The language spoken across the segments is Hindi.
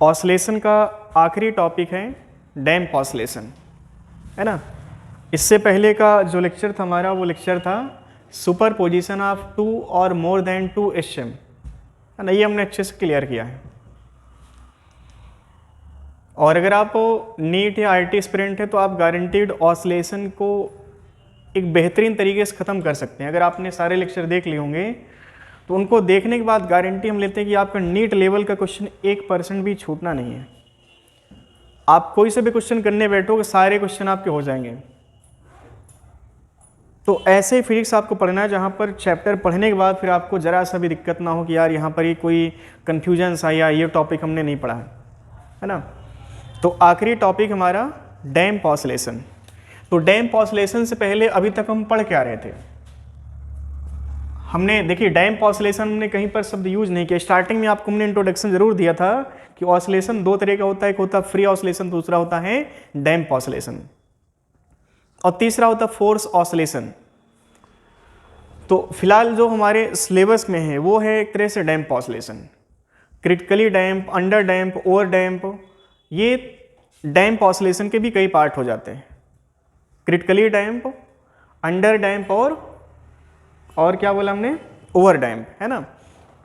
ऑसिलेशन का आखिरी टॉपिक है डैम्प ऑसिलेशन, है ना। इससे पहले का जो लेक्चर था हमारा वो लेक्चर था सुपर पोजिशन ऑफ 2 और मोर देन 2 एसएम, है ना। ये हमने अच्छे से क्लियर किया है। और अगर आप नीट या आईटी एस्पिरेंट है तो आप गारंटीड ऑसिलेशन को एक बेहतरीन तरीके से ख़त्म कर सकते हैं। अगर आपने सारे लेक्चर देख लिए होंगे तो उनको देखने के बाद गारंटी हम लेते हैं कि आपका नीट लेवल का क्वेश्चन 1% भी छूटना नहीं है। आप कोई से भी क्वेश्चन करने बैठोगे सारे क्वेश्चन आपके हो जाएंगे। तो ऐसे फिजिक्स आपको पढ़ना है जहाँ पर चैप्टर पढ़ने के बाद फिर आपको ज़रा सा भी दिक्कत ना हो कि यार यहाँ पर ही कोई कन्फ्यूजन सा या ये टॉपिक हमने नहीं पढ़ा है ना। तो आखिरी टॉपिक हमारा डैम्प ऑसिलेशन। तो डैम्प ऑसिलेशन से पहले अभी तक हम पढ़ क्या रहे थे, हमने देखिए डैम्प ऑसिलेशन हमने कहीं पर शब्द यूज नहीं किया। स्टार्टिंग में आपको हमने इंट्रोडक्शन जरूर दिया था कि ऑसिलेशन दो तरह का होता है, एक होता है फ्री ऑसिलेशन, दूसरा होता है डैम्प ऑसिलेशन, और तीसरा होता है फोर्स ऑसिलेशन। तो फिलहाल जो हमारे सिलेबस में है वो है एक तरह से डैम्प oscillation, critically damp, under damp, over damp. ये डैम्प ऑसिलेशन के भी कई पार्ट हो जाते हैं, क्रिटिकली डैम्प, अंडर डैम्प और क्या बोला हमने, ओवर डैम्प, है ना।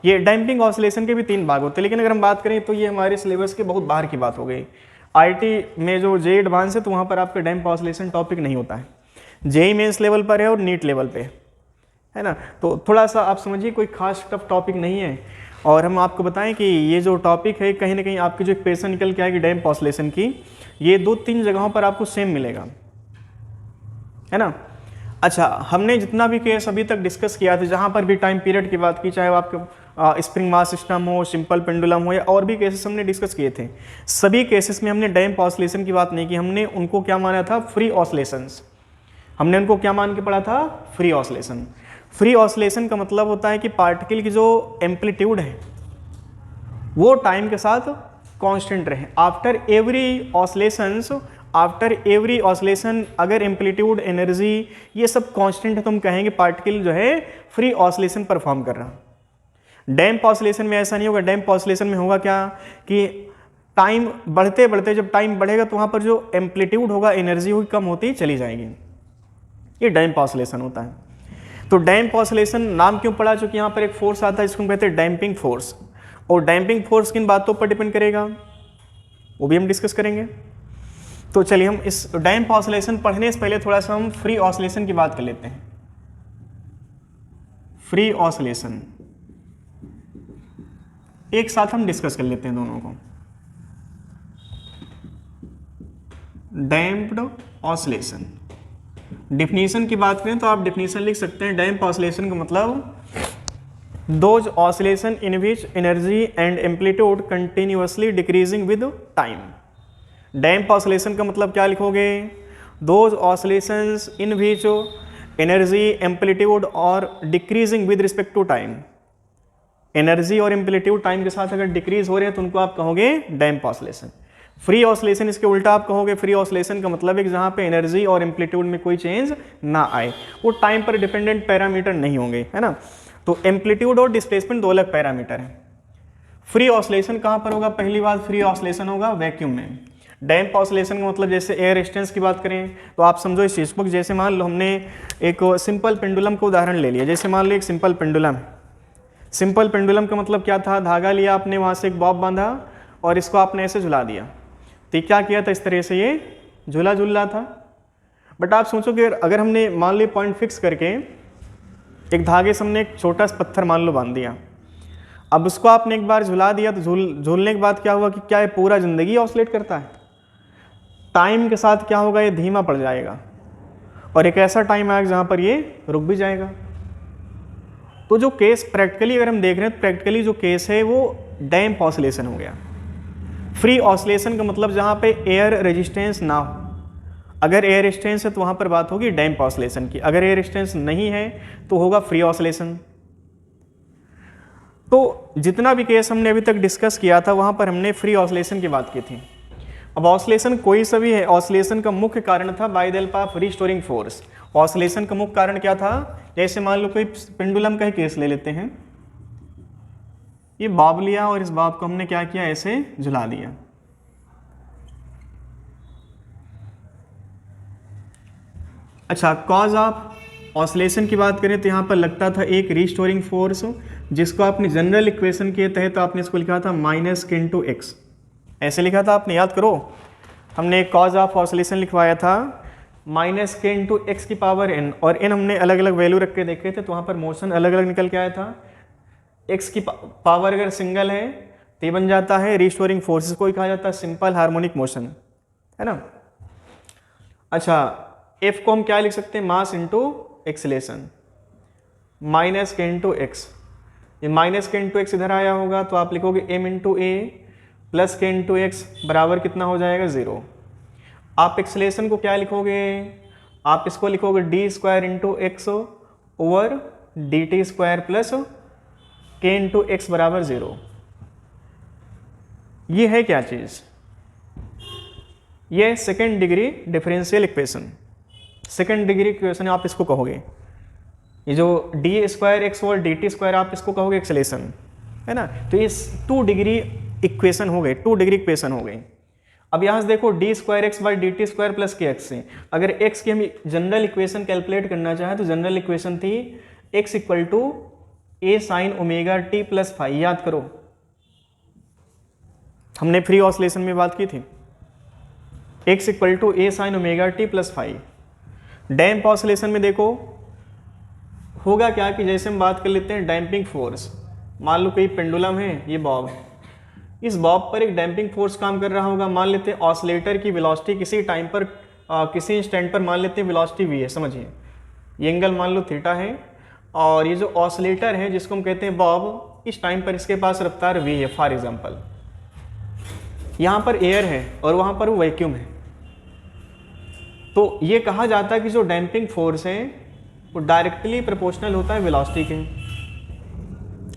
ये डैम्पिंग ऑसिलेशन के भी 3 भाग होते हैं, लेकिन अगर हम बात करें तो ये हमारे सिलेबस के बहुत बाहर की बात हो गई। आईटी में जो जे एडवांस है तो वहाँ पर आपका डैम्प ऑसिलेशन टॉपिक नहीं होता है, जेई मेंस लेवल पर है और नीट लेवल पे, है ना। तो थोड़ा सा आप समझिए कोई खास टफ टॉपिक नहीं है। और हम आपको बताएं कि ये जो टॉपिक है कहीं ना कहीं आपकी जो इक्वेशन निकल के आएगी डैम्प ऑसिलेशन की, ये 2-3 जगहों पर आपको सेम मिलेगा, है ना। अच्छा, हमने जितना भी केस अभी तक डिस्कस किया था, जहाँ पर भी टाइम पीरियड की बात की, चाहे वो आपके स्प्रिंग मास सिस्टम हो, सिंपल पेंडुलम हो, या और भी केसेस हमने डिस्कस किए थे, सभी केसेस में हमने डैम्प ऑसिलेशन की बात नहीं की। हमने उनको क्या माना था, फ्री ऑसिलेशंस। हमने उनको क्या मान के पढ़ा था, फ्री ऑसिलेशन। फ्री ऑसिलेशन का मतलब होता है कि पार्टिकल की जो एम्पलीट्यूड है वो टाइम के साथ कांस्टेंट रहे। आफ्टर एवरी ऑसिलेशन अगर एम्पलीट्यूड, एनर्जी ये सब कांस्टेंट है तो हम कहेंगे पार्टिकल जो है फ्री ऑसिलेशन परफॉर्म कर रहा। डैम्प ऑसिलेशन में ऐसा नहीं होगा। डैम्प ऑसिलेशन में होगा क्या कि टाइम बढ़ते बढ़ते, जब टाइम बढ़ेगा तो वहाँ पर जो एम्पलीट्यूड होगा, एनर्जी होगी, कम होती चली जाएगी। ये डैम्प ऑसिलेशन होता है। तो डैम्प ऑसिलेशन नाम क्यों पड़ा, चूंकि यहाँ पर एक फोर्स आता है जिसको कहते हैं डैम्पिंग फोर्स। और डैम्पिंग फोर्स किन बातों पर डिपेंड करेगा वो भी हम डिस्कस करेंगे। तो चलिए हम इस डैम्प ऑसिलेशन पढ़ने से पहले थोड़ा सा हम फ्री ऑसिलेशन की बात कर लेते हैं। फ्री ऑसिलेशन एक साथ हम डिस्कस कर लेते हैं दोनों को। डैम्प्ड ऑसिलेशन, डिफिनीशन की बात करें तो आप डिफिनीशन लिख सकते हैं। डैम्प ऑसिलेशन का मतलब those oscillation in which energy and amplitude continuously decreasing with time. Damp oscillation का मतलब क्या लिखोगे, those oscillations in which energy, amplitude और decreasing with respect to time. Energy और एम्पलीट्यूड टाइम के साथ अगर डिक्रीज हो रहे हैं तो उनको आप कहोगे डैम्प ऑसिलेशन। फ्री ऑसिलेशन इसके उल्टा आप कहोगे, फ्री ऑसिलेशन का मतलब है कि जहाँ पे एनर्जी और एम्पलीट्यूड में कोई चेंज ना आए, वो टाइम पर डिपेंडेंट पैरामीटर नहीं होंगे, है ना। तो एम्पलीट्यूड और डिस्प्लेसमेंट 2 अलग पैरामीटर है। फ्री ऑसिलेशन कहाँ पर होगा, पहली बात फ्री ऑसिलेशन होगा वैक्यूम में। डैम्प ऑसिलेशन का मतलब जैसे एयर रेजिस्टेंस की बात करें तो आप समझो इस चीज़ को, जैसे मान लो हमने एक सिंपल पेंडुलम का उदाहरण ले लिया। जैसे मान लो एक सिंपल पेंडुलम, सिंपल पेंडुलम का मतलब क्या था, धागा लिया आपने, वहाँ से एक बॉब बांधा और इसको आपने ऐसे झुला दिया। तो क्या किया था, इस तरह से ये झूला झूल रहा था। बट आप सोचो कि अगर हमने मान लो पॉइंट फिक्स करके एक धागे से हमने एक छोटा सा पत्थर मान लो बांध दिया, अब उसको आपने एक बार झुला दिया तो झूलने के बाद क्या हुआ कि क्या ये पूरा ज़िंदगी ऑसिलेट करता है? टाइम के साथ क्या होगा, ये धीमा पड़ जाएगा और एक ऐसा टाइम आएगा जहाँ पर ये रुक भी जाएगा। तो जो केस प्रैक्टिकली अगर हम देख रहे हैं तो प्रैक्टिकली जो केस है वो डैम्प ऑसिलेशन हो गया। फ्री ऑसिलेशन का मतलब जहाँ पे एयर रेजिस्टेंस ना हो। अगर एयर रेजिस्टेंस है तो वहाँ पर बात होगी डैम्प ऑसिलेशन की, अगर एयर रेजिस्टेंस नहीं है तो होगा फ्री ऑसिलेशन। तो जितना भी केस हमने अभी तक डिस्कस किया था वहाँ पर हमने फ्री ऑसिलेशन की बात की थी। अब ऑसिलेशन कोई सा भी है, ऑसिलेशन का मुख्य कारण था by the help of restoring force. Oscillation का मुख्य कारण क्या था, जैसे मान लो कोई पेंडुलम का ही केस ले लेते हैं। ये बॉब लिया और इस बॉब को हमने क्या किया, ऐसे झुला दिया। अच्छा, कॉज ऑफ ऑसिलेशन की बात करें तो यहाँ पर लगता था एक रीस्टोरिंग फोर्स, जिसको आपने जनरल इक्वेशन के तहत आपने इसको लिखा था -k/x, ऐसे लिखा था आपने, याद करो। हमने एक कॉज ऑफ ऑसिलेशन लिखवाया था -k/x⁴n, और n हमने अलग अलग वैल्यू रख के देखे थे, तो वहाँ पर मोशन अलग अलग निकल के आया था। x की पावर अगर सिंगल है तो ये बन जाता है रीस्टोरिंग फोर्स, को कहा जाता है सिंपल हार्मोनिक मोशन, है ना। अच्छा, f को हम क्या लिख सकते हैं, मास इंटू एक्सीलेशन, -k/x। ये -k/x इधर आया होगा तो आप लिखोगे m/a + k/x बराबर कितना हो जाएगा, 0। आप एक्सीलेशन को क्या लिखोगे, आप इसको लिखोगे d² x over dt² plus k/x बराबर 0। ये है क्या चीज़, ये second degree differential equation, second degree equation आप इसको कहोगे। ये जो d² x और dt² आप इसको कहोगे एक्सेलेशन, है ना। तो ये 2 डिग्री इक्वेशन हो गए, 2 डिग्री इक्वेशन हो गई। अब यहाँ से देखो d² x by dt² plus kx से अगर x की हम जनरल इक्वेशन कैलकुलेट करना चाहें तो जनरल इक्वेशन थी x = a sin ωt plus phi, याद करो हमने फ्री ऑसिलेशन में बात की थी, x = a sin ωt plus phi. Damp oscillation में देखो होगा क्या कि जैसे हम बात कर लेते हैं डैम्पिंग फोर्स, मान लो कोई पेंडुलम है, ये बॉब, इस बॉब पर एक डैम्पिंग फोर्स काम कर रहा होगा। मान लेते हैं ऑसिलेटर की वेलोसिटी किसी टाइम पर किसी इंस्टेंट पर मान लेते हैं वेलोसिटी v है, समझिए ये एंगल मान लो थीटा है, और ये जो ऑसिलेटर है जिसको हम कहते हैं बॉब, इस टाइम पर इसके पास रफ्तार v है। फॉर एग्जांपल यहाँ पर एयर है और वहाँ पर वो वैक्यूम है, तो ये कहा जाता है कि जो डैम्पिंग फोर्स है वो डायरेक्टली प्रोपोर्शनल होता है वेलोसिटी के।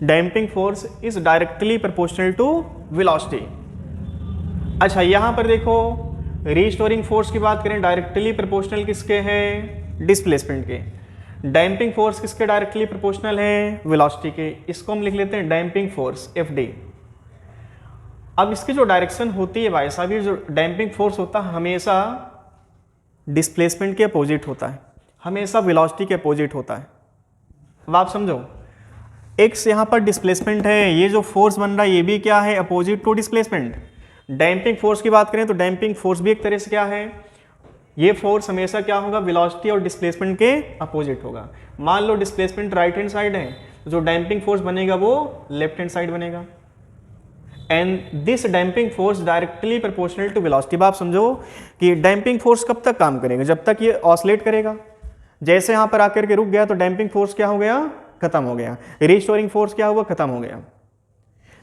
Damping force is directly proportional to velocity. अच्छा, यहाँ पर देखो रीस्टोरिंग फोर्स की बात करें, डायरेक्टली प्रोपोर्शनल किसके है, डिस्प्लेसमेंट के। डैम्पिंग फोर्स किसके डायरेक्टली प्रोपोर्शनल है, वेलोसिटी के। इसको हम लिख लेते हैं डैम्पिंग फोर्स FD। अब इसकी जो डायरेक्शन होती है भाई साहब, ये जो डैम्पिंग फोर्स होता है हमेशा डिस्प्लेसमेंट के अपोजिट होता है, हमेशा वेलोसिटी के अपोजिट होता है। अब आप समझो x यहाँ पर डिस्प्लेसमेंट है, ये जो फोर्स बन रहा है ये भी क्या है, opposite to displacement. Damping force की बात करें तो डैम्पिंग फोर्स भी एक तरह से क्या है, ये फोर्स हमेशा क्या होगा, वेलोसिटी और डिस्प्लेसमेंट के अपोजिट होगा। मान लो डिस्प्लेसमेंट राइट हैंड साइड है, तो जो डैम्पिंग फोर्स बनेगा वो लेफ्ट हैंड साइड बनेगा। And this damping force directly proportional to velocity. आप समझो कि डैम्पिंग फोर्स कब तक काम करेगा, जब तक ये ऑसिलेट करेगा। जैसे यहाँ पर आकर के रुक गया तो डैम्पिंग फोर्स क्या हो गया, खत्म हो गया। रीस्टोरिंग फोर्स क्या हुआ, खत्म हो गया।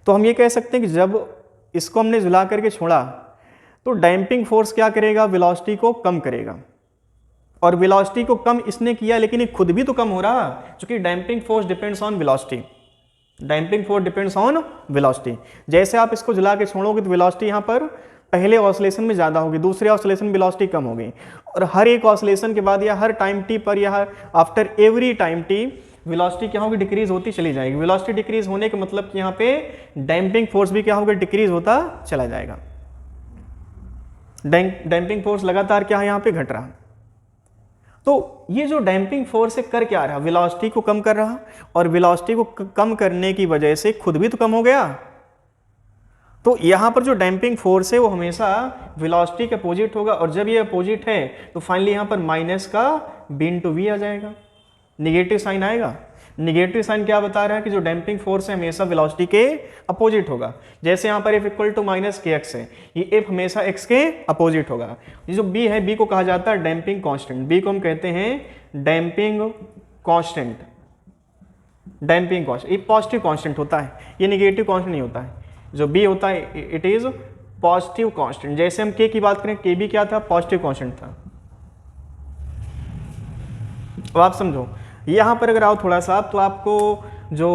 तो हम ये कह सकते हैं कि जब इसको हमने झुला करके छोड़ा तो डैम्पिंग फोर्स क्या करेगा, वेलोसिटी को कम करेगा। और वेलोसिटी को कम इसने किया, लेकिन ये खुद भी तो कम हो रहा, क्योंकि damping force depends on velocity. Damping force depends on velocity. जैसे आप इसको झुला के छोड़ोगे तो वेलोसिटी यहाँ पर पहले ऑसिलेशन में ज़्यादा होगी, दूसरे ऑसिलेशन में वेलोसिटी कम होगी, और हर एक ऑसिलेशन के बाद या हर टाइम टी पर या after every time T velocity क्या होगी, डिक्रीज होती चली जाएगी। वेलोसिटी डिक्रीज होने का मतलब कि यहाँ पे डैम्पिंग फोर्स भी क्या होगा, डिक्रीज होता चला जाएगा। डैम्पिंग फोर्स लगातार क्या है, यहाँ पे घट रहा। तो ये जो डैम्पिंग फोर्स है कर क्या रहा, वेलोसिटी को कम कर रहा, और वेलोसिटी को कम करने की वजह से खुद भी तो कम हो गया। तो यहाँ पर जो डैम्पिंग फोर्स है वो हमेशा वेलोसिटी के अपोजिट होगा, और जब ये अपोजिट है तो फाइनली यहाँ पर माइनस का b/v आ जाएगा, निगेटिव साइन आएगा। निगेटिव साइन क्या बता रहा है कि जो डैम्पिंग फोर्स है हमेशा वेलोसिटी के अपोजिट होगा। जैसे यहाँ पर f = -kx है, ये f हमेशा x के अपोजिट होगा। ये जो b है, b को कहा जाता है डैम्पिंग कांस्टेंट। b को हम कहते हैं डैम्पिंग कांस्टेंट। डैम्पिंग कांस्टेंट ये पॉजिटिव कांस्टेंट होता है, ये निगेटिव कांस्टेंट नहीं होता है। जो b होता है इट इज पॉजिटिव कांस्टेंट। जैसे हम k की बात करें, k भी क्या था, पॉजिटिव कांस्टेंट था। अब आप समझो यहाँ पर अगर आओ थोड़ा सा, तो आपको जो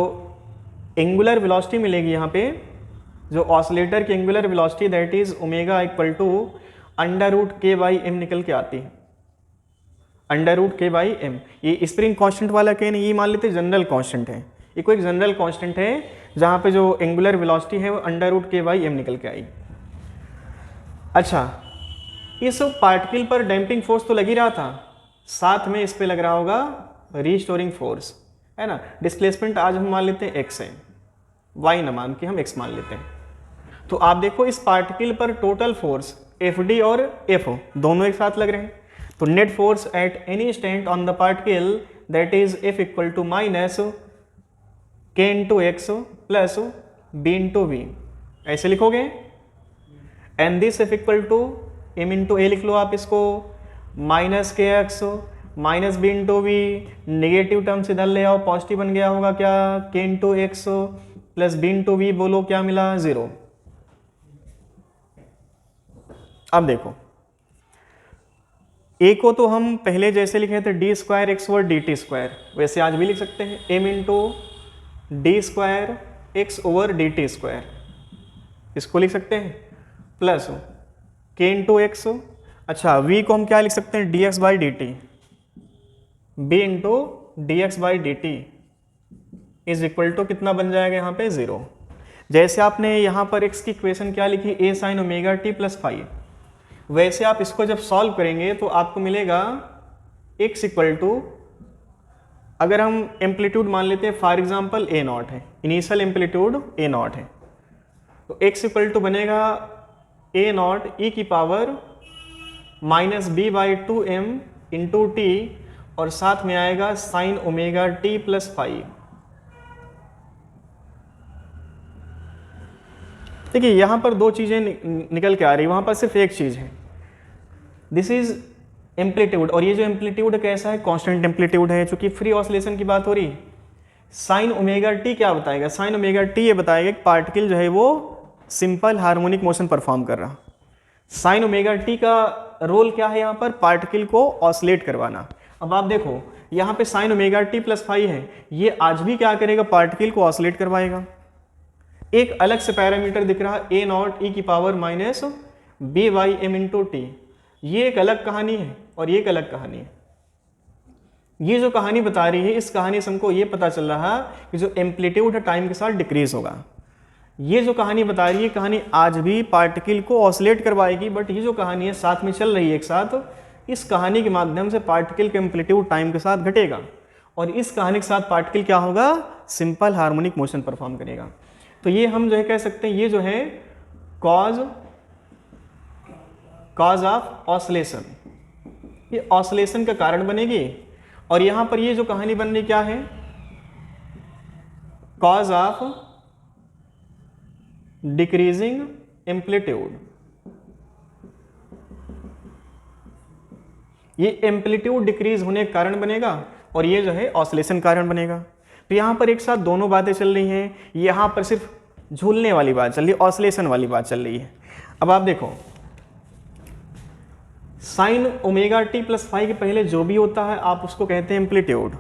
एंगुलर वेलोसिटी मिलेगी, यहाँ पे जो ऑसिलेटर की angular velocity that is ω = √k/m निकल के आती है। √k/m ये स्प्रिंग कांस्टेंट वाला के नहीं, ये मान लेते जनरल कांस्टेंट है। ये कोई जनरल कांस्टेंट है जहाँ पे जो एंगुलर वेलोसिटी है वो √k/m निकल के आई। अच्छा, इस पार्टिकल पर डैम्पिंग फोर्स तो लग ही रहा था, साथ में इस पे लग रहा होगा रीस्टोरिंग फोर्स, है ना। डिस्प्लेसमेंट आज हम मान लेते हैं x है, y न मान के हम x मान लेते हैं। तो आप देखो इस पार्टिकल पर टोटल फोर्स Fd और F दोनों एक साथ लग रहे हैं, तो net force at any stand on the particle that is F equal to minus k into x plus b into v, ऐसे लिखोगे। And this F equal to m into a लिख लो आप इसको, minus k x minus b into v, negative term से इधर ले आओ, पॉजिटिव बन गया होगा क्या, k into x plus b into v, बोलो क्या मिला, 0। अब देखो a को तो हम पहले जैसे लिखे थे d square x over d t square, वैसे आज भी लिख सकते हैं m into d square x over d t square, इसको लिख सकते हैं, प्लस k इंटू एक्स। अच्छा, v को हम क्या लिख सकते हैं, d x by d t, b into d x by d t is equal to कितना बन जाएगा यहाँ पे, 0। जैसे आपने यहाँ पर x की इक्वेशन क्या लिखी, a sign omega t plus five, वैसे आप इसको जब सॉल्व करेंगे तो आपको मिलेगा x इक्वल टू, अगर हम एम्पलीट्यूड मान लेते हैं फॉर एग्जांपल a नॉट है, इनिशियल एम्पलीट्यूड a नॉट है, तो x इक्वल टू बनेगा a नॉट e की power minus b by 2m into t, और साथ में आएगा sine omega t plus five. देखिए यहाँ पर दो चीज़ें निकल के आ रही है, वहाँ पर सिर्फ एक चीज़ है, दिस इज एम्पलीट्यूड, और ये जो एम्पलीट्यूड कैसा है, कांस्टेंट एम्पलीट्यूड है, चूंकि फ्री ऑसिलेशन की बात हो रही। साइन ओमेगा टी क्या बताएगा, साइन ओमेगा टी ये बताएगा कि पार्टिकल जो है वो सिंपल हार्मोनिक मोशन परफॉर्म कर रहा। साइन ओमेगा टी का रोल क्या है यहाँ पर, पार्टिकल को ऑसिलेट करवाना। अब आप देखो यहाँ पे sign omega t plus five है, ये आज भी क्या करेगा, पार्टिकल को ऑसिलेट करवाएगा। एक अलग से पैरामीटर दिख रहा है a नॉट e की power minus b by m into t, ये एक अलग कहानी है और ये एक अलग कहानी है। ये जो कहानी बता रही है, इस कहानी से हमको ये पता चल रहा कि जो एम्पलीट्यूड है टाइम के साथ डिक्रीज होगा। ये जो कहानी बता रही है, कहानी आज भी पार्टिकल को ऑसिलेट करवाएगी, बट ये जो कहानी है साथ में चल रही है एक साथ, इस कहानी के माध्यम से पार्टिकल का एम्पलीट्यूड टाइम के साथ घटेगा, और इस कहानी के साथ पार्टिकल क्या होगा, सिंपल हार्मोनिक मोशन परफॉर्म करेगा। तो ये हम जो है कह सकते हैं, ये जो है कॉज ऑफ ऑसिलेशन, ये ऑसिलेशन का कारण बनेगी। और यहां पर ये जो कहानी बन रही क्या है, कॉज ऑफ डिक्रीजिंग एम्पलीट्यूड, ये एम्पलीट्यूड डिक्रीज होने के कारण बनेगा, और ये जो है ऑसिलेशन कारण बनेगा। तो यहाँ पर एक साथ दोनों बातें चल रही हैं, यहाँ पर सिर्फ झूलने वाली बात चल रही है, ऑसिलेशन वाली बात चल रही है। अब आप देखो sign omega t plus five के पहले जो भी होता है आप उसको कहते हैं एम्पलीट्यूड।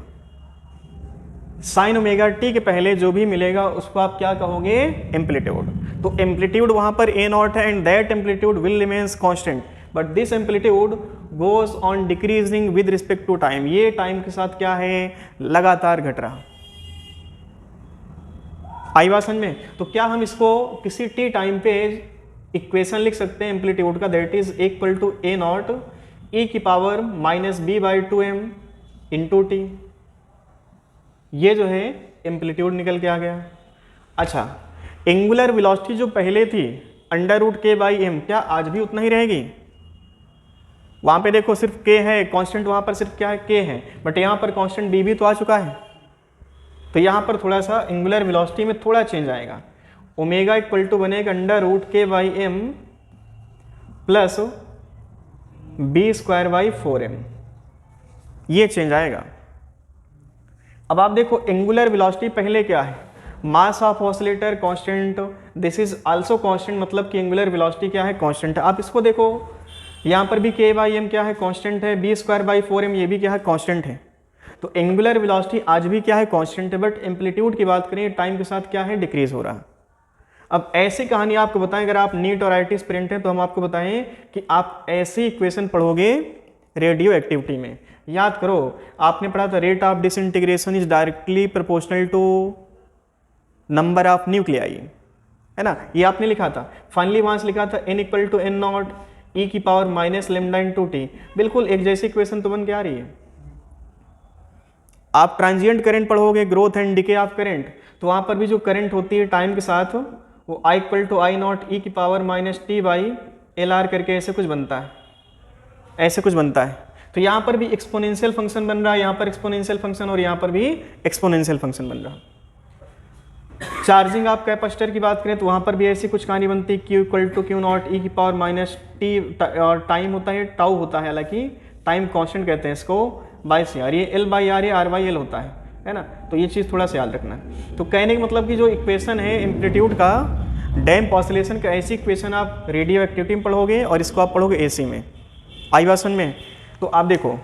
साइन ओमेगा टी के पहले जो भी मिलेगा उसको आप क्या कहोगे, एम्पलीट्यूड। तो एम्पलीट्यूड वहाँ पर ए नॉट है, and that amplitude will remains constant, but this amplitude goes on decreasing with respect to time, ये टाइम के साथ क्या है, लगातार घट रहा। आई बात समझ में। तो क्या हम इसको किसी टी टाइम पे इक्वेशन लिख सकते हैं एम्पलीट्यूड का, that is equal to a not e की power minus b by 2m into t, ये जो है एम्पलीट्यूड निकल के आ गया। अच्छा, एंगुलर वेलोसिटी जो पहले थी √k/m, क्या आज भी उतना ही रहेगी? वहां पे देखो सिर्फ k है कांस्टेंट, वहां पर सिर्फ क्या है, k है, बट यहाँ पर कांस्टेंट b भी तो आ चुका है। तो यहाँ पर थोड़ा सा एंगुलर वेलोसिटी में थोड़ा चेंज आएगा, ओमेगा इक्वल टू बनेगा √k/m प्लस b²/4m, ये चेंज आएगा। अब आप देखो एंगुलर वेलोसिटी पहले क्या है, mass of oscillator constant, this is also constant, मतलब कि एंगुलर वेलोसिटी क्या है, कांस्टेंट है। आप इसको देखो यहाँ पर भी k/m क्या है, कांस्टेंट है, b²/4m ये भी क्या है, कांस्टेंट है। तो एंगुलर वेलोसिटी आज भी क्या है, कांस्टेंट है, बट एम्पलीट्यूड की बात करें टाइम के साथ क्या है, डिक्रीज हो रहा। अब ऐसी कहानी आपको बताएं, अगर आप नीट और IIT एस्पिरेंट हैं तो हम आपको बताएं कि आप ऐसी इक्वेशन पढ़ोगे रेडियो एक्टिविटी में। याद करो आपने पढ़ा था rate of disintegration is directly proportional to number of nuclei, है ना, ये आपने लिखा था। फाइनली वहाँ से लिखा था n equal to n nought e की power minus lambda into t. बिल्कुल एक जैसी इक्वेशन तो बन के आ रही है। आप ट्रांजिएंट करंट पढ़ोगे, growth and decay of current, तो वहाँ पर भी जो करंट होती है टाइम के साथ वो I equal to I not e की power minus T by L R करके ऐसे कुछ बनता है, ऐसे कुछ बनता है। तो यहाँ पर भी एक्सपोनेंशियल फंक्शन बन रहा है, यहाँ पर एक्सपोनेंशियल फंक्शन और यहाँ पर भी एक्सपोनेंशियल फंक्शन बन रहा है। चार्जिंग ऑफ कैपेसिटर की बात करें तो वहाँ पर भी ऐसी कुछ कहानी बनती है, q equal to q nought e की पावर माइनस टी, और टाइम होता है टाउ होता है, हालांकि टाइम कांस्टेंट कहते हैं इसको, बाई सी आर, ये एल बाई आर, ये आर बाई एल होता है ना। तो ये चीज़ थोड़ा सा याद रखना है। तो कहने का मतलब कि जो इक्वेशन है एम्पलीट्यूड का डैम्प ऑसिलेशन का, ऐसी इक्वेशन आप रेडियो एक्टिविटी में पढ़ोगे और इसको आप पढ़ोगे एसी में, आई बात समझ में। तो आप देखो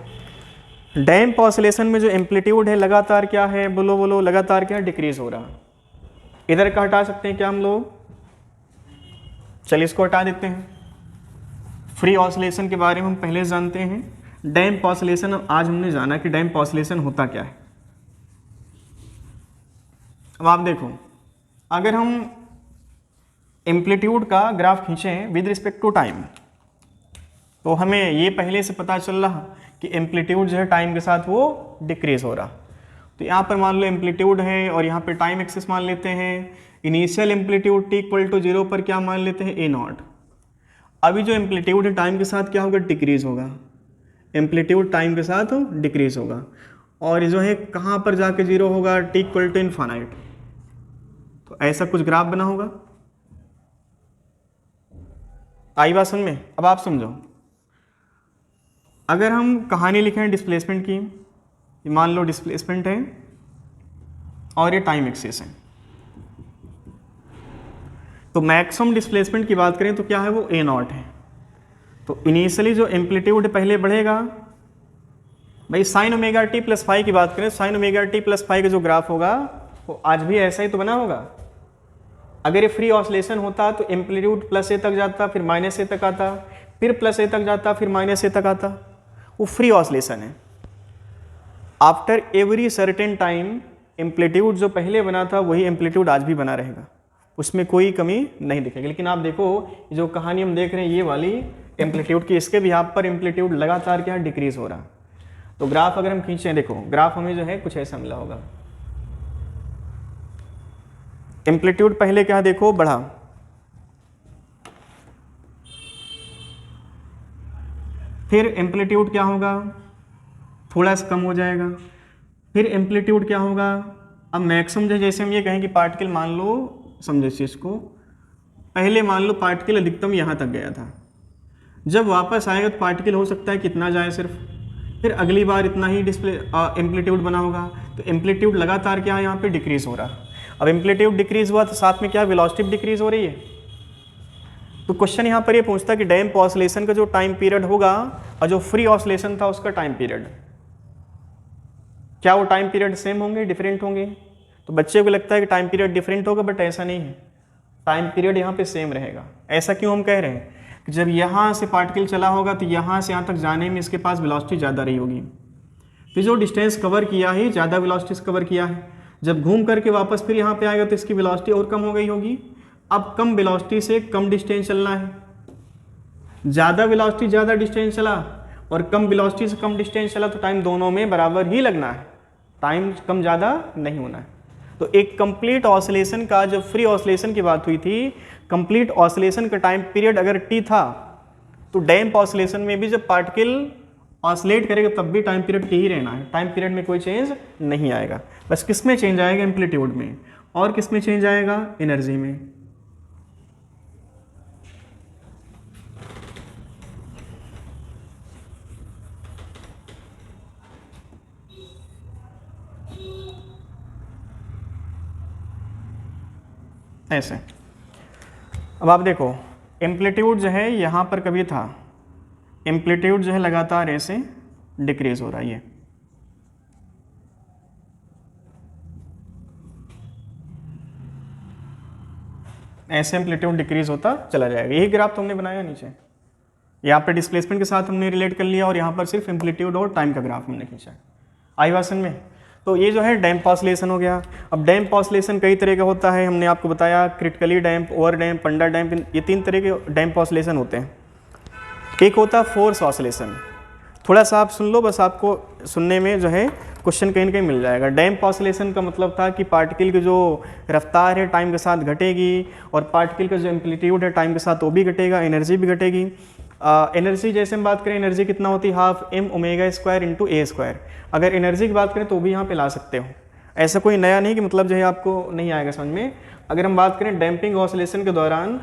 डैम्प ऑसिलेशन में जो एम्पलीट्यूड है लगातार क्या है, बोलो बोलो, लगातार क्या है, डिक्रीज हो रहा। इधर का हटा सकते हैं क्या हम लोग, चलिए इसको हटा देते हैं। फ्री ऑसिलेशन के बारे में हम पहले जानते हैं, डैम्प ऑसिलेशन आज हमने जाना कि डैम्प ऑसिलेशन होता क्या है। अब आप देखो, अगर हम एम्पलीट्यूड का ग्राफ खींचें विद रिस्पेक्ट टू टाइम, तो हमें ये पहले से पता चल रहा कि एम्पलीट्यूड जो है टाइम के साथ वो डिक्रीज हो रहा। तो यहाँ पर मान लो एम्पलीट्यूड है और यहाँ पे टाइम एक्सिस मान लेते हैं। Initial amplitude t equal to 0 पर क्या मान लेते हैं, ए नॉट। अभी जो एम्पलीट्यूड है टाइम के साथ क्या होगा, डिक्रीज होगा। एम्पलीट्यूड टाइम के साथ डिक्रीज होगा और जो है कहाँ पर जाके 0 होगा, टी इक्वल टू इनफाइनाइट। तो ऐसा कुछ ग्राफ बना होगा, आई बात समझ में। अब आप समझो, अगर हम कहानी लिखें डिस्प्लेसमेंट की, मान लो डिस्प्लेसमेंट है और ये टाइम एक्सिस है, तो मैक्सिमम डिस्प्लेसमेंट की बात करें तो क्या है, वो ए नॉट है। तो इनिशियली जो एम्पलीट्यूड पहले बढ़ेगा, भाई sign omega t plus five की बात करें, sign omega t plus five का जो ग्राफ होगा वो आज भी ऐसा ही तो बना होगा। अगर ये फ्री ऑसिलेशन होता तो एम्पलीट्यूड प्लस ए तक जाता, फिर माइनस ए तक आता, फिर प्लस ए तक जाता, फिर माइनस ए तक आता। वो फ्री ऑसिलेशन है। After every certain time amplitude जो पहले बना था वही एम्पलीट्यूड आज भी बना रहेगा, उसमें कोई कमी नहीं दिखेगी। लेकिन आप देखो जो कहानी हम देख रहे हैं ये वाली एम्पलीट्यूड की, इसके भी यहाँ पर एम्पलीट्यूड लगातार क्या डिक्रीज हो रहा। तो ग्राफ अगर हम खींचें, देखो ग्राफ हमें जो है कुछ ऐसा मिला होगा। एम्पलीट्यूड पहले क्या देखो बढ़ा, फिर एम्पलीट्यूड क्या होगा, थोड़ा सा कम हो जाएगा, फिर एम्पलीट्यूड क्या होगा। अब मैक्सिमम जैसे हम ये कहें कि पार्टिकल मान लो, समझो इस चीज़ को, पहले मान लो पार्टिकल अधिकतम यहाँ तक गया था, जब वापस आएगा तो पार्टिकल हो सकता है कितना जाए सिर्फ, फिर अगली बार इतना ही डिस्प्ले एम्पलीट्यूड बना होगा। तो एम्पलीट्यूड लगातार क्या है यहाँ पे डिक्रीज हो रहा। अब एम्पलीट्यूड डिक्रीज हुआ तो साथ में क्या वेलोसिटी डिक्रीज हो रही है। तो क्वेश्चन यहाँ पर ये पूछता कि डैम्प ऑसिलेशन का जो टाइम पीरियड होगा और जो फ्री ऑसिलेशन था उसका टाइम पीरियड, क्या वो टाइम पीरियड सेम होंगे, डिफरेंट होंगे। तो बच्चे को लगता है कि टाइम पीरियड डिफरेंट होगा, बट ऐसा नहीं है, टाइम पीरियड यहाँ पे सेम रहेगा। ऐसा क्यों हम कह रहे हैं कि जब यहाँ से पार्टिकल चला होगा तो यहाँ से यहाँ तक जाने में इसके पास वेलोसिटी ज़्यादा रही होगी, फिर जो डिस्टेंस कवर किया है ज़्यादा वेलोसिटी कवर किया है, जब घूम करके वापस फिर यहाँ पे आएगा तो इसकी वेलोसिटी और कम हो गई होगी। अब कम वेलोसिटी से कम डिस्टेंस चलना है, ज़्यादा वेलोसिटी ज़्यादा डिस्टेंस चला और कम वेलोसिटी से कम डिस्टेंस चला, तो टाइम दोनों में बराबर ही लगना है, टाइम कम ज़्यादा नहीं होना है। तो एक कंप्लीट ऑसिलेशन का, जब फ्री ऑसिलेशन की बात हुई थी, कंप्लीट ऑसिलेशन का टाइम पीरियड अगर टी था, तो डैम्प ऑसिलेशन में भी जब पार्टिकल ऑसिलेट करेगा तब भी टाइम पीरियड टी ही रहना है, टाइम पीरियड में कोई चेंज नहीं आएगा। बस किस में चेंज आएगा, एम्पलीट्यूड में, और किस में चेंज आएगा, एनर्जी में। ऐसे अब आप देखो एम्पलीट्यूड जो है यहाँ पर कभी था, एम्पलीट्यूड जो है लगातार ऐसे डिक्रीज हो रहा है, ये ऐसे एम्पलीट्यूड डिक्रीज होता चला जाएगा। यही ग्राफ तो हमने बनाया नीचे, यहाँ पे डिस्प्लेसमेंट के साथ हमने रिलेट कर लिया और यहाँ पर सिर्फ एम्पलीट्यूड और टाइम का ग्राफ हमने खींचा। आई बात समझ में। तो ये जो है डैम्प ऑसिलेशन हो गया। अब डैम्प ऑसिलेशन कई तरह का होता है, हमने आपको बताया critically damp, over damp, under damp, ये 3 तरह के डैम्प ऑसिलेशन होते हैं। एक होता है फोर्स ऑसिलेशन, थोड़ा सा आप सुन लो, बस आपको सुनने में जो है क्वेश्चन कहीं ना कहीं मिल जाएगा। डैम्प ऑसिलेशन का मतलब था कि पार्टिकल की जो रफ्तार है टाइम के साथ घटेगी, और पार्टिकल का जो एम्पलीट्यूड है टाइम के साथ वो भी घटेगा, एनर्जी भी घटेगी। एनर्जी जैसे हम बात करें, एनर्जी कितना होती है, half m omega square into a square. अगर एनर्जी की बात करें तो भी यहाँ पे ला सकते हो, ऐसा कोई नया नहीं कि मतलब जो है आपको नहीं आएगा समझ में। अगर हम बात करें डैम्पिंग ऑसिलेशन के दौरान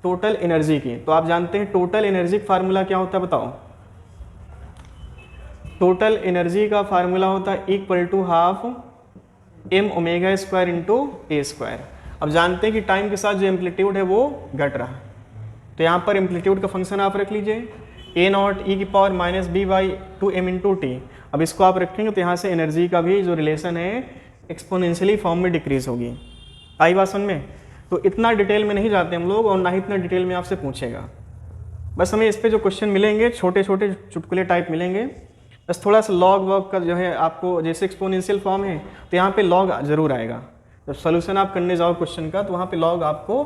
टोटल एनर्जी की, तो आप जानते हैं टोटल एनर्जी का फार्मूला क्या होता है, बताओ। टोटल एनर्जी का फार्मूला होता है equal to half m omega square into a square. अब जानते हैं कि टाइम के साथ जो एम्पलीट्यूड है वो घट रहा है, तो यहाँ पर एम्पलीट्यूड का फंक्शन आप रख लीजिए ए नॉट ई की power minus b by 2m into t. अब इसको आप रखेंगे तो यहाँ से एनर्जी का भी जो रिलेशन है एक्सपोनेंशियली फॉर्म में डिक्रीज होगी। आई बात समझ में। तो इतना डिटेल में नहीं जाते हम लोग, और ना ही इतना डिटेल में आपसे पूछेगा। बस हमें इस पर जो क्वेश्चन मिलेंगे छोटे छोटे चुटकुले टाइप मिलेंगे, बस थोड़ा सा लॉग वॉग का जो है आपको, जैसे एक्सपोनेंशियल फॉर्म है तो यहाँ पे लॉग ज़रूर आएगा। जब सोल्यूशन आप करने जाओ क्वेश्चन का तो वहाँ पे लॉग आपको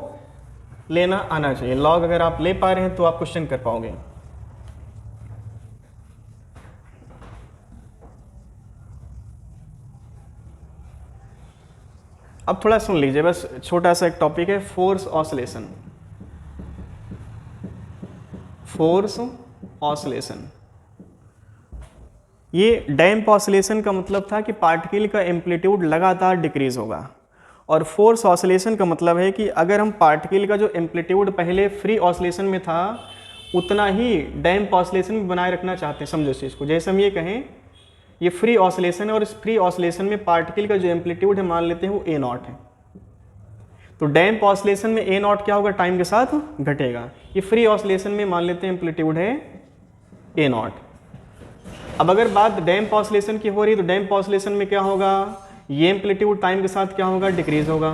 लेना आना चाहिए। लॉग अगर आप ले पा रहे हैं तो आप क्वेश्चन कर पाओगे। अब थोड़ा सुन लीजिए, बस छोटा सा एक टॉपिक है, फोर्स ऑसिलेशन। फोर्स ऑसिलेशन, ये डैम्प ऑसिलेशन का मतलब था कि पार्टिकल का एम्पलीट्यूड लगातार डिक्रीज होगा, और फोर्स ऑसिलेशन का मतलब है कि अगर हम पार्टिकल का जो एम्पलीट्यूड पहले फ्री ऑसिलेशन में था उतना ही डैम्प ऑसिलेशन में बनाए रखना चाहते हैं। समझो इस चीज़ को, जैसे हम ये कहें ये फ्री ऑसिलेशन है और इस फ्री ऑसिलेशन में पार्टिकल का जो एम्पलीट्यूड है मान लेते हैं वो ए नॉट है, तो डैम्प ऑसिलेशन में ए नॉट क्या होगा, टाइम के साथ घटेगा। ये फ्री ऑसिलेशन में मान लेते हैं एम्पलीट्यूड है ए नॉट। अब अगर बात डैम्प ऑसिलेशन की हो रही है तो डैम्प ऑसिलेशन में क्या होगा, ये एम्पलीट्यूड टाइम के साथ क्या होगा, डिक्रीज होगा।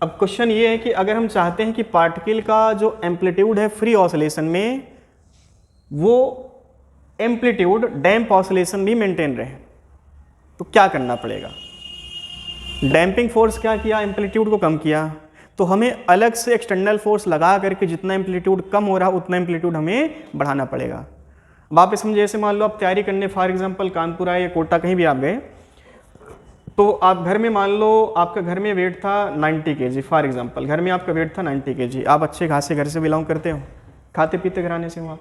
अब क्वेश्चन ये है कि अगर हम चाहते हैं कि पार्टिकल का जो एम्पलीट्यूड है फ्री ऑसिलेशन में वो एम्पलीट्यूड डैम्प ऑसिलेशन भी मेंटेन रहे, तो क्या करना पड़ेगा। डैम्पिंग फोर्स क्या किया, एम्पलीट्यूड को कम किया, तो हमें अलग से एक्सटर्नल फोर्स लगा करके जितना एम्पलीट्यूड कम हो रहा उतना एम्पलीट्यूड हमें बढ़ाना पड़ेगा। वापस हम जैसे मान लो आप तैयारी करने फॉर एग्जांपल कानपुर आए या कोटा कहीं भी आप गए, तो आप घर में मान लो आपका घर में वेट था 90 kg फॉर एग्जांपल, घर में आपका वेट था 90 kg, आप अच्छे खासे घर से बिलोंग करते हो, खाते पीते घराने से हो आप।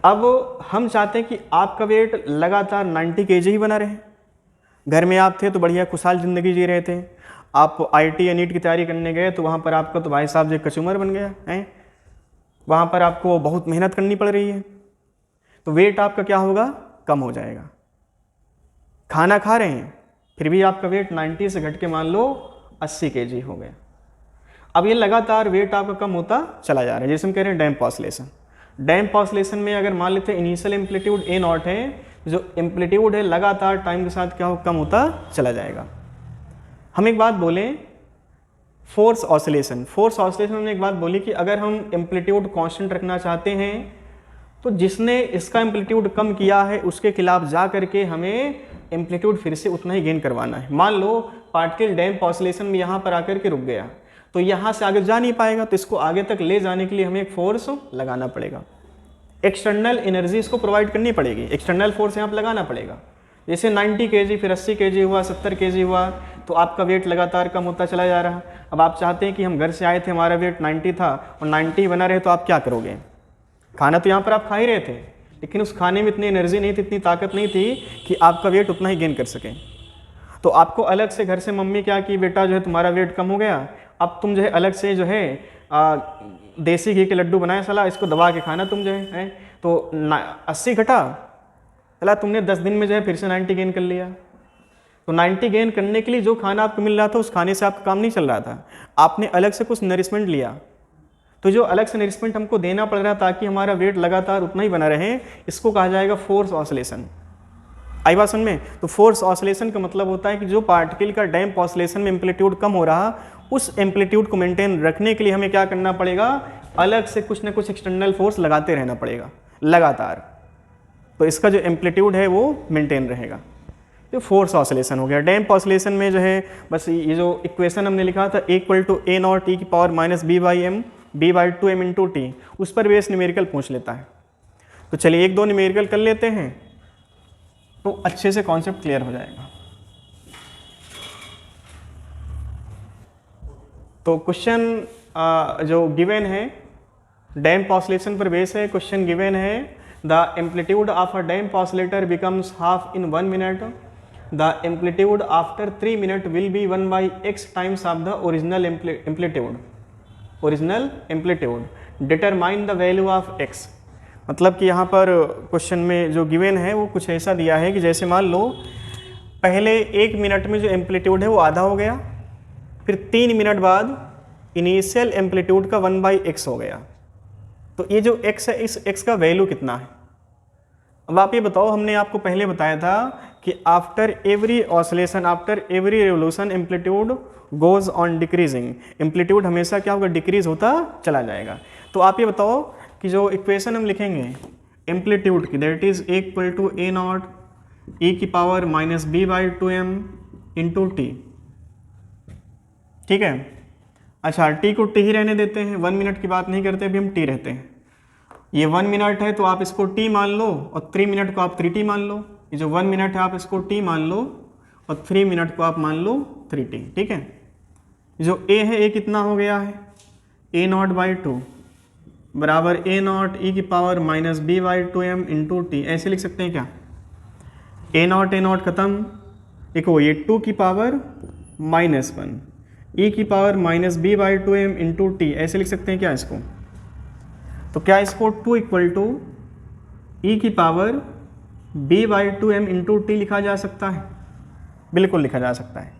अब हम चाहते हैं कि आपका वेट लगातार 90 kg ही बना रहे। घर में आप थे तो बढ़िया खुशहाल ज़िंदगी जी रहे थे, आप IIT या नीट की तैयारी करने गए तो वहाँ पर आपका तो भाई साहब जो कचूमर बन गया है, वहाँ पर आपको बहुत मेहनत करनी पड़ रही है, तो वेट आपका क्या होगा, कम हो जाएगा। खाना खा रहे हैं फिर भी आपका वेट 90 से घट के मान लो 80 kg हो गया। अब ये लगातार वेट आपका कम होता चला जा रहा है, जैसे हम कह रहे हैं डैम्प ऑसिलेशन। डैम्प ऑसिलेशन में अगर मान लेते हैं इनिशियल एम्पलीट्यूड ए नॉट है, जो एम्पलीट्यूड है लगातार टाइम के साथ क्या हो, कम होता चला जाएगा। हम एक बात बोलें, फोर्स ऑसिलेशन, फोर्स ऑसिलेशन में एक बात बोली कि अगर हम एम्पलीट्यूड कांस्टेंट रखना चाहते हैं तो जिसने इसका एम्पलीट्यूड कम किया है उसके खिलाफ जा करके हमें एम्पलीट्यूड फिर से उतना ही गेन करवाना है। मान लो पार्टिकल डैम्प ऑसिलेशन में यहाँ पर आकर के रुक गया, तो यहाँ से आगे जा नहीं पाएगा, तो इसको आगे तक ले जाने के लिए हमें एक फोर्स लगाना पड़ेगा, एक्सटर्नल एनर्जी इसको प्रोवाइड करनी पड़ेगी, एक्सटर्नल फोर्स यहाँ पर लगाना पड़ेगा। जैसे 90 kg फिर 80 kg हुआ, 70 kg हुआ, तो आपका वेट लगातार कम होता चला जा रहा। अब आप चाहते हैं कि हम घर से आए थे, हमारा वेट 90 था और 90 बना रहे, तो आप क्या करोगे। खाना तो यहाँ पर आप खा ही रहे थे, लेकिन उस खाने में इतनी एनर्जी नहीं थी, इतनी ताकत नहीं थी कि आपका वेट उतना ही गेन कर सके। तो आपको अलग से घर से मम्मी क्या कि बेटा जो है तुम्हारा वेट कम हो गया, अब तुम जो है अलग से जो है देसी घी के लड्डू बनाए, सला इसको दबा के खाना तुम जो है। तो 80 घटा, चला तुमने 10 दिन में जो है फिर से 90 गेन कर लिया। तो 90 गेन करने के लिए जो खाना आपको मिल रहा था उस खाने से आपका काम नहीं चल रहा था, आपने अलग से कुछ नरिशमेंट लिया। तो जो अलग से नरिशमेंट हमको देना पड़ रहा ताकि हमारा वेट लगातार उतना ही बना रहे, इसको कहा जाएगा फोर्स ऑसिलेशन। आई बात समझ में। तो फोर्स ऑसिलेशन का मतलब होता है कि जो पार्टिकल का डैम्प ऑसिलेशन में एम्पलीट्यूड कम हो रहा, उस एम्पलीट्यूड को मेंटेन रखने के लिए हमें क्या करना पड़ेगा, अलग से कुछ ना कुछ एक्सटर्नल फोर्स लगाते रहना पड़ेगा लगातार। तो इसका जो एम्पलीट्यूड है वो मेंटेन रहेगा। तो फोर्स ऑसिलेशन हो गया। डैम्प ऑसिलेशन में जो है बस ये जो इक्वेशन हमने लिखा था equal to a not e की power minus b by m b by two m into t, उस पर बेस न्यूमेरिकल पूछ लेता है। तो चलिए एक दो न्यूमेरिकल कर लेते हैं तो अच्छे से कॉन्सेप्ट क्लियर हो जाएगा। तो क्वेश्चन जो गिवन है डैम्प ऑसिलेशन पर बेस है। क्वेश्चन गिवन है the amplitude of a damp oscillator becomes half in 1 minute, the amplitude after 3 minute will be 1/x times of the original amplitude, determine the value of x। मतलब कि यहाँ पर क्वेश्चन में जो गिवन है वो कुछ ऐसा दिया है कि जैसे मान लो पहले 1 मिनट में जो एम्पलीट्यूड है वो आधा हो गया, फिर 3 मिनट बाद इनिशियल एम्पलीट्यूड का 1/x हो गया। तो ये जो x है इस x का वैल्यू कितना है। अब आप ये बताओ, हमने आपको पहले बताया था कि after every oscillation after every revolution amplitude goes on decreasing, amplitude हमेशा क्या होगा, डिक्रीज होता चला जाएगा। तो आप ये बताओ कि जो इक्वेशन हम लिखेंगे एम्पलीट्यूड की that is equal to a not e की power minus b by two m into t, ठीक है। अच्छा टी को टी ही रहने देते हैं, 1 मिनट की बात नहीं करते, अभी हम टी रहते हैं। ये 1 मिनट है तो आप इसको टी मान लो और 3 मिनट को आप 3t मान लो। ये जो 1 मिनट है आप इसको t मान लो और 3 मिनट को आप मान लो 3t, ठीक है। जो a है a कितना हो गया है, a नॉट बाई 2 बराबर a नॉट ई की power minus b by two m into t, ऐसे लिख सकते हैं क्या। a नॉट खत्म, देखो ये 2 की पावर -1 ई की power minus b by two m into t, ऐसे लिख सकते हैं क्या इसको। तो क्या इसको 2 इक्वल टू ई की power b by two m into t लिखा जा सकता है, बिल्कुल लिखा जा सकता है।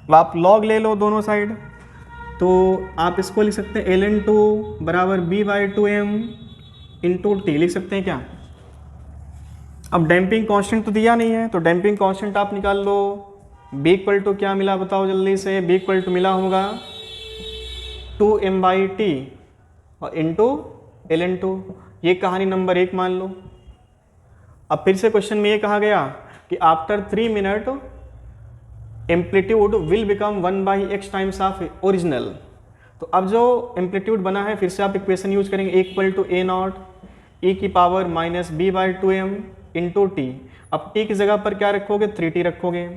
अब आप लॉग ले लो दोनों साइड, तो आप इसको लिख सकते हैं ln 2 बराबर b by two m into t लिख सकते हैं क्या। अब डैम्पिंग कांस्टेंट तो दिया नहीं है, तो डैम्पिंग कांस्टेंट आप निकाल लो। बी इक्वल टू क्या मिला बताओ जल्दी से, बी इक्वल टू मिला होगा 2m/t और इंटू ln 2, ये कहानी नंबर 1 मान लो। अब फिर से क्वेश्चन में ये कहा गया कि after 3 minute amplitude will become 1/x times of original. तो अब जो एम्पलीट्यूड बना है फिर से आप इक्वेशन यूज करेंगे equal to a not e की power minus b by two m into t. अब टी की जगह पर क्या रखोगे, 3t रखोगे,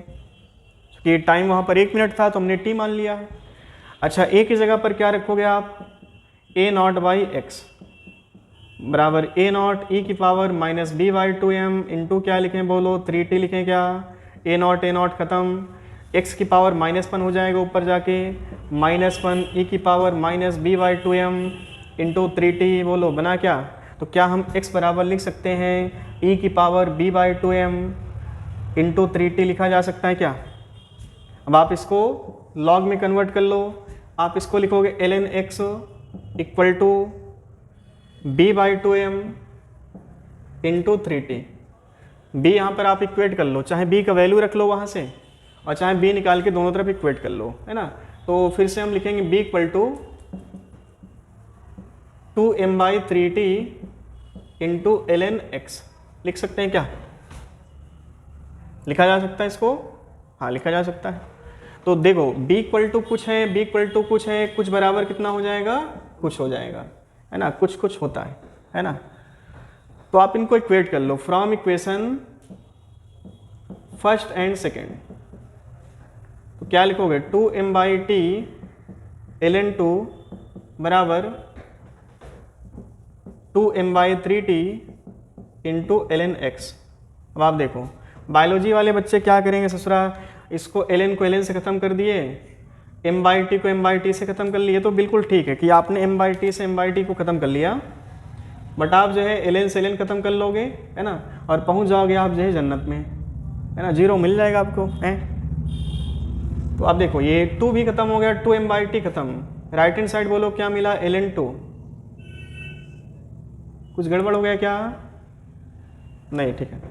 क्योंकि टाइम वहाँ पर 1 मिनट था तो हमने t मान लिया है। अच्छा ए की जगह पर क्या रखोगे आप, ए नॉट बाई एक्स बराबर ए नॉट ई की power minus b by two m into क्या लिखें बोलो, 3t लिखें क्या। ए नॉट खत्म, x की पावर -1 हो जाएगा ऊपर जाके, -1 ई की power minus b by two m into 3t बोलो बना क्या। तो क्या हम x बराबर लिख सकते हैं e की power b by two m into 3t लिखा जा सकता है क्या। अब आप इसको लॉग में कन्वर्ट कर लो, आप इसको लिखोगे ln x equal to b by two m into 3t। b यहाँ पर आप इक्वेट कर लो, चाहे b का वैल्यू रख लो वहाँ से और चाहे b निकाल के दोनों तरफ इक्वेट कर लो, है ना। तो फिर से हम लिखेंगे b equal to 2m/3t into ln x लिख सकते हैं क्या, लिखा जा सकता है इसको, हाँ लिखा जा सकता है। तो देखो b इक्वल टू कुछ है, b इक्वल टू कुछ है, कुछ बराबर कितना हो जाएगा, कुछ हो जाएगा, है ना, कुछ कुछ होता है ना। तो आप इनको इक्वेट कर लो from equation first and second. तो क्या लिखोगे 2m/t ln 2 बराबर 2m/3t इंटू ln x। अब आप देखो बायोलॉजी वाले बच्चे क्या करेंगे ससुरा, इसको ln को ln से ख़त्म कर दिए, m/t को m/t से ख़त्म कर लिए। तो बिल्कुल ठीक है कि आपने m/t से m/t को ख़त्म कर लिया, बट आप जो है ln से ln ख़त्म कर लोगे, है ना, और पहुंच जाओगे आप जो है जन्नत में, है ना, 0 मिल जाएगा आपको, है। तो आप देखो ये 2 भी खत्म हो गया, 2m/t खत्म, राइट हैंड साइड बोलो क्या मिला ln 2। कुछ गड़बड़ हो गया क्या, नहीं, ठीक है।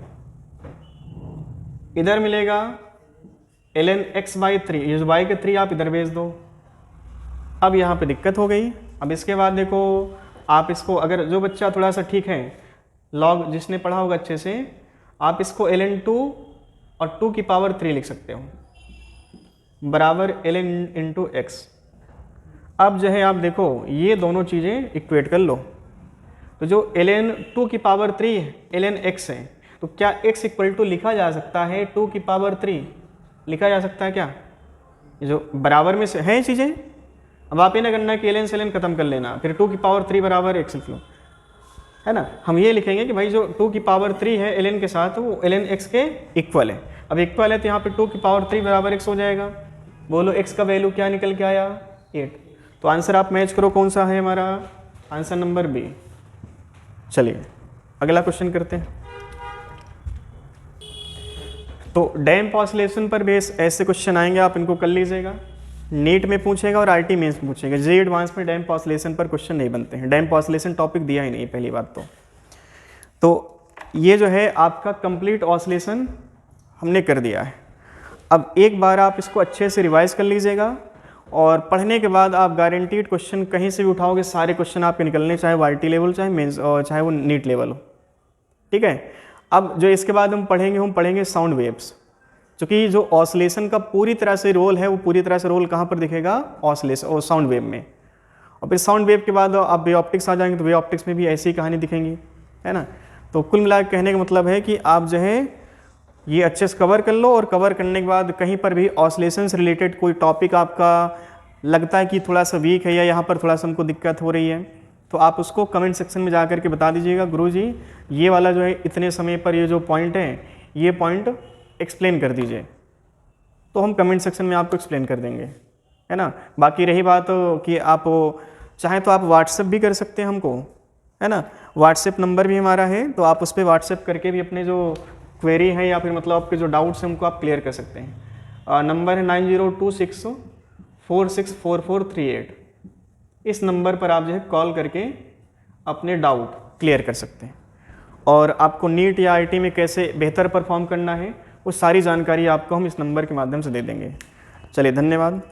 इधर मिलेगा ln x/3, ये जो y के 3 आप इधर भेज दो। अब यहाँ पे दिक्कत हो गई। अब इसके बाद देखो आप इसको, अगर जो बच्चा थोड़ा सा ठीक है लॉग जिसने पढ़ा होगा अच्छे से, आप इसको ln2 और 2 की पावर 3 लिख सकते हो बराबर ln इंटू एक्स। अब जो है आप देखो ये दोनों चीज़ें इक्वेट कर लो, तो जो ln2 की पावर 3 है ln x है, तो क्या x इक्वल टू लिखा जा सकता है 2 की पावर 3, लिखा जा सकता है क्या? ये जो बराबर में से हैं चीज़ें, अब आप ये ना करना कि ln से ln खत्म कर लेना, फिर 2 की पावर 3 बराबर x लिख लो, है ना। हम ये लिखेंगे कि भाई जो 2 की पावर 3 है ln के साथ वो ln x के इक्वल है। अब इक्वल है तो यहाँ पे 2 की पावर 3 बराबर x हो जाएगा। बोलो x का वैल्यू क्या निकल के आया? 8। तो आंसर आप मैच करो कौन सा है हमारा, आंसर नंबर बी। चलिए अगला क्वेश्चन करते हैं। तो डैम्प ऑसिलेशन पर बेस ऐसे क्वेश्चन आएंगे, आप इनको कर लीजिएगा। नीट में पूछेगा और आईटी मेंस में पूछेगा, जे एडवांस में डैम्प ऑसिलेशन पर क्वेश्चन नहीं बनते हैं, डैम्प ऑसिलेशन टॉपिक दिया ही नहीं पहली बात तो ये जो है आपका कंप्लीट ऑसिलेशन हमने कर दिया है। अब एक बार आप इसको अच्छे से रिवाइज कर लीजिएगा और पढ़ने के बाद आप गारंटीड क्वेश्चन कहीं से भी उठाओगे, सारे क्वेश्चन आपके निकलने, चाहे वो आईटी लेवल चाहे मेंस और चाहे वो नीट लेवल हो, ठीक है। अब जो इसके बाद हम पढ़ेंगे साउंड वेव्स, क्योंकि जो ऑसिलेशन का पूरी तरह से रोल है वो पूरी तरह से रोल कहाँ पर दिखेगा? ऑसिलेशन और साउंड वेव में। और फिर साउंड वेव के बाद आप वे ऑप्टिक्स आ जाएंगे, तो वे ऑप्टिक्स में भी ऐसी ही कहानी दिखेंगी, है ना। तो कुल मिला कहने का मतलब है कि आप जो है ये अच्छे से कवर कर लो, और कवर करने के बाद कहीं पर भी ऑसिलेशन से रिलेटेड कोई टॉपिक आपका लगता है कि थोड़ा सा वीक है या यहाँ पर थोड़ा सा हमको दिक्कत हो रही है, तो आप उसको कमेंट सेक्शन में जा करके बता दीजिएगा, गुरुजी ये वाला जो है इतने समय पर ये जो पॉइंट है ये पॉइंट एक्सप्लेन कर दीजिए, तो हम कमेंट सेक्शन में आपको एक्सप्लेन कर देंगे, है ना। बाकी रही बात कि आप चाहें तो आप व्हाट्सएप भी कर सकते हैं हमको, है ना। व्हाट्सएप नंबर भी हमारा है, तो आप उस पर व्हाट्सएप करके भी अपने जो क्वेरी है या फिर मतलब आपके जो डाउट्स हैं उनको आप क्लियर कर सकते हैं। नंबर है 9026464438। इस नंबर पर आप जो है कॉल करके अपने डाउट क्लियर कर सकते हैं, और आपको नीट या आईटी में कैसे बेहतर परफॉर्म करना है वो सारी जानकारी आपको हम इस नंबर के माध्यम से दे देंगे। चलिए धन्यवाद।